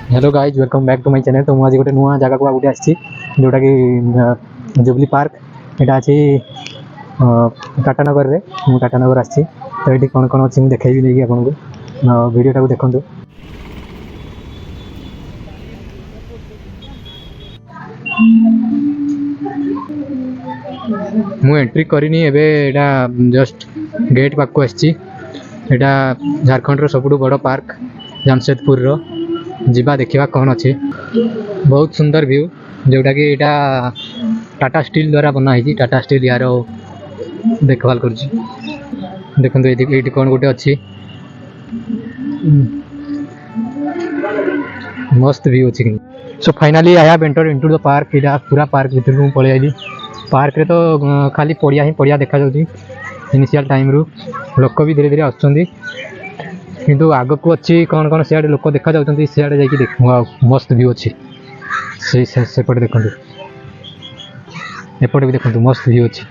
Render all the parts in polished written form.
Hello guys welcome back to my channel. तो मुझे गोटे नुआ जगह को गोटे आसी जोटा कि जुबली पार्क यहाँ अच्छी टाटानगर में मुझे टाटानगर आसी। तो ये कौन कौन अच्छी मुझे देखी नहीं आपको वीडियोटा को देखूँ। मु एंट्री करनी एवं जस्ट गेट पाक आसी। झारखंड सबुठ बड़ पार्क जमशेदपुर जीवा देखा कौन अच्छे। बहुत सुंदर व्यू जोटा कि यहाँ टाटा स्टील द्वारा बनाई। टाटा स्टील यार देखभाल कर देखो ये कौन गोटे अच्छी मस्त व्यू अच्छी। So finally I have entered into the park. यहाँ पूरा पार्क भीतर को पलि आई। पार्क रे तो खाली पड़िया ही पड़िया देखा जाउची। इनिशियल टाइम रू लोक भी धीरे धीरे आसुचंदी किंतु आग को अच्छी कौन कौन सियाड़े लोक देखा जाउचंदी। सियाड़े जाइए देख मस्त व्यू अच्छी। सेपटे देखो एपटे भी देखो मस्त व्यू अच्छी।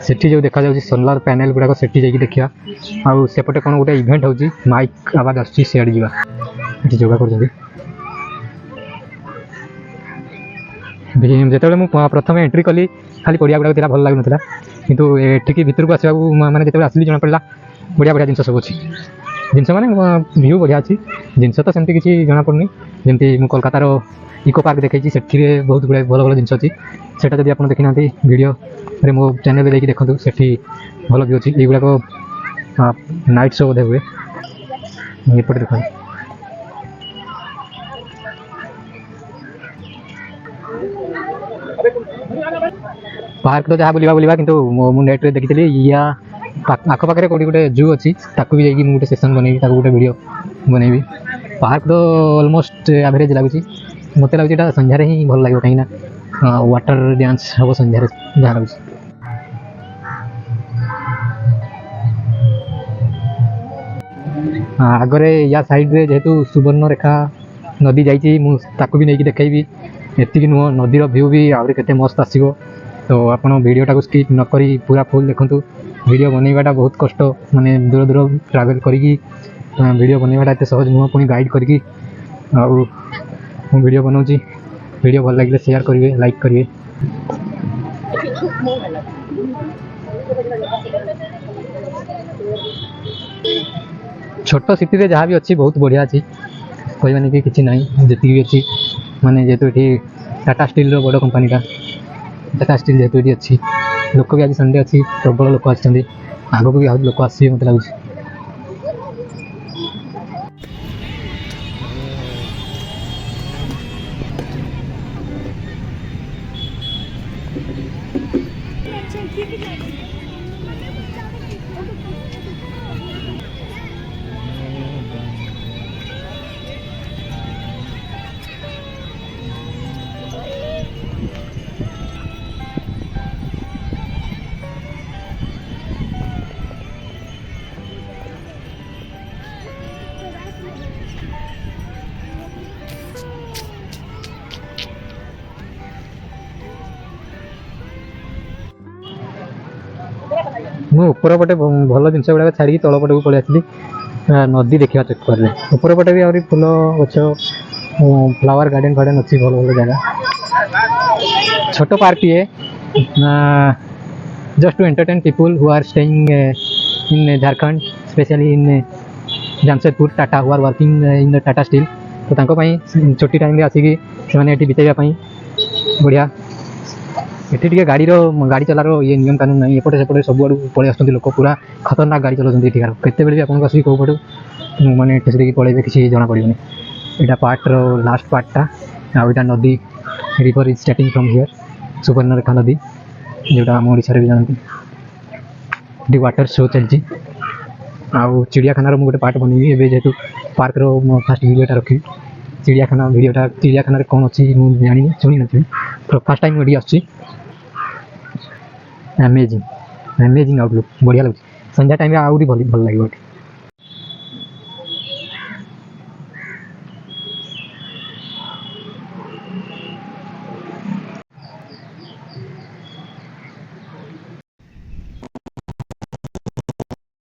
सेठी जो देखा जाउची सोलार पैनल गुड़ाक सेठी जाइए देखा। आउ सेपटे कौन गोटे इवेंट होची माइक आवाज आसुची सियाड़े जीवा एठी जोगा करजंदी। जिते मुझे प्रथम एंट्री कली खाली पड़िया गुड़ाक भल लगुन किंतु एठिकी भितर को आसवा मैंने जिते आसली जना पड़ा बढ़िया बढ़िया जिनस सब अच्छी। जिनस माने व्यू बढ़िया अच्छी। जिनस तो सेमती किसी जना पड़नी जमी मुझे कोलकातार इको पार्क देखी से बहुत गुड़ाए भल भल जिनस अच्छी। सेटा जब आप देखी ना वीडियो रे मो चैनल में देखूँ से भल व्यू अच्छी। युवा नाइट शो बोधे हुए एपटे देखो। पार्क तो जहाँ बुलवा बुलवा किंतु मु नेट रे देखी या आख पाखे कौटी गोटे जू अच्छी ताकू भी जाइए गोटे सेसन बनैबी गोटे वीडियो बनैबी। पार्क तो ऑलमोस्ट एवरेज लगुच मत लगुच संध्यारे ही भल लगे कहीं वाटर डांस हम संध्यारे जहाँ लगुच। आगरे या साइड रे जेहेतु सुवर्णरेखा नदी जाइए मुझे भी नहीं देखी। एति नुह नदीर व्यू भी आहरी केते मस्त आसो। तो आपण वीडियोटा को स्किप न करी पूरा फुल देखूँ। वीडियो बनवाटा बहुत कष्ट माने दूर दूर ट्रावेल करी वीडियो बनवाटा एत सहज नुह पुणी गाइड करी वीडियो बनाऊँगी। वीडियो भल लगे शेयर करेंगे लाइक करेंगे। छोट सिटी रे जहाँ भी अच्छी बहुत बढ़िया अच्छी कहवानी कि किसी ना जी भी अच्छी माने जेहेतु ये टाटा स्टील बड़ कंपनीटा टाटा स्टील जेहेतु ये अच्छी लोक भी आज संडे अच्छी प्रबल लोक आगे को भी आज लोक आस मत लगुच। मु ऊपर पटे भल जिन गुड़ा छाड़ी तल पटे को पलि आसली नदी देखा चक्कर में। ऊपर पटे भी आहरी फूल गछ फ्लावर गार्डन फार्डन अच्छी भल भल जगह। छोट पार्क ये just to entertain people who are staying in Jharkhand especially in Jamshedpur Tata who are working in the Tata steel. तो तांको छोटी टाइम आसिकी से बितेगा बढ़िया। ये गाड़ी चलार ये नियम कानून नहीं एपटे सेपटे सब आड़ पलि आस लोक पूरा खतरनाक गाड़ी चलाते एठार केते भी आपको आसिक कौ पटू मैंने ठेसरिकी पलैबे किसी जना पड़ोनी। यहाँ पार्ट लास्ट पार्टा आईटा नदी river is starting from here Subarnarekha नदी जोटा आम ओडिशा भी जानती। वाटर शो चलती आउ चिड़ियाखानार मुझे गोटे पार्ट बनैबी एवं जेहेतु पार्क फास्ट वीडियोटा रखी। चिड़ियाखाना वीडियोटा चिड़ियाखाना कौन अच्छी मुझे जानी शुणी नी फर्स्ट टाइम ये आसुची। अमेजिंग अमेजिंग आउटलुक बढ़िया लगे संध्या टाइम आहरी भल लगे।